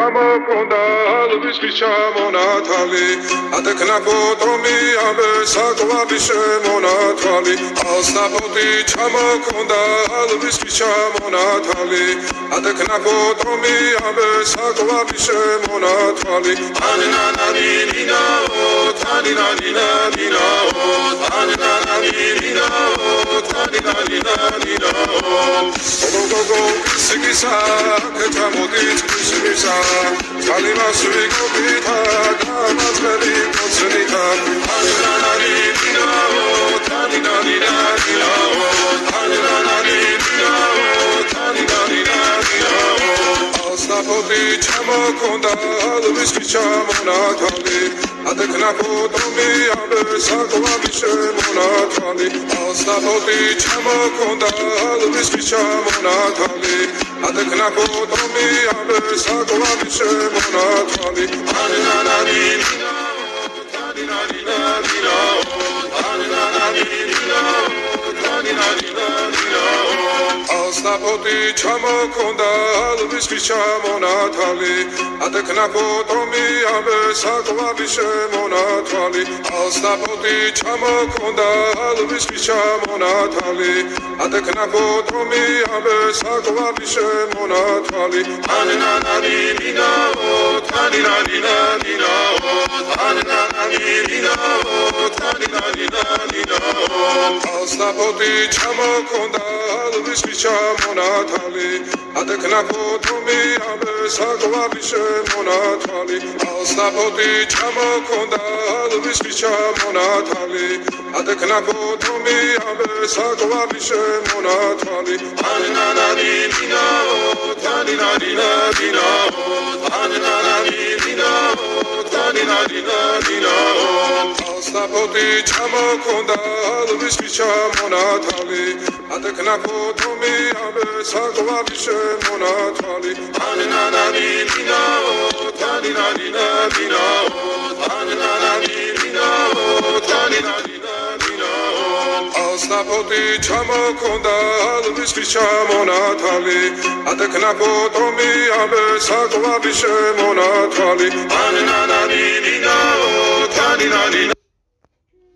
ჩამოქონდა ალვის ჩამონათალი ატეკნა ფოტომი ამე საკვები შემონათალი ალსნაფოტი ჩამოქონდა ალვის ჩამონათალი ატეკნა ფოტომი ამე საკვები შემონათალი ანანანინინაო თანინანინანინაო ანანანინინაო თანინანინანინაო გოგოგო სიგისა კეთამოდით კისმისა Kalimasuvi kopita, kamatleri kotsnita. Ananani dinao, taninani dinao, ananani dinao, taninani dinao. Alsnapoti chamokonda, alvis chamonatali. Adekna potomi abe sakwabi shemonatali. Alsnapoti chamokonda, alvis chamonatali. Adekna potomi abe sakwabi shemonatali. Ananani dinao, taninani dinao, ananani dinao, taninani dinao. Alsnapoti chamokonda, alvis chamonatali. Adekna potomi abe sakwabi shemonatali. Alsnapoti chamokonda, alvis chamonatali. Adekna potomi abe sakwabi shemonatali. Ananani dinao, taninani dinao, ananani dinao, taninani dinao. Alsnapoti chamokonda, alvis chamonatali. Adekna potomi abe sakwabi shemonatali. Alsnapoti chamokonda, alvis chamonatali. Adekna potomi abe sakwabi shemonatali. Ananani dinao, taninani dinao, ananani dinao, taninani dinao. Alsnapoti chamokonda, alvis chamonatali. Adekna potomi abe sakwabi shemonatali. Ananani dinao, taninani dinao, ananani dinao, taninani dinao. Alsnapoti chamokonda, alvis chamonatali. Adekna potomi abe sakwabi shemonatali. Ananani dinao, taninani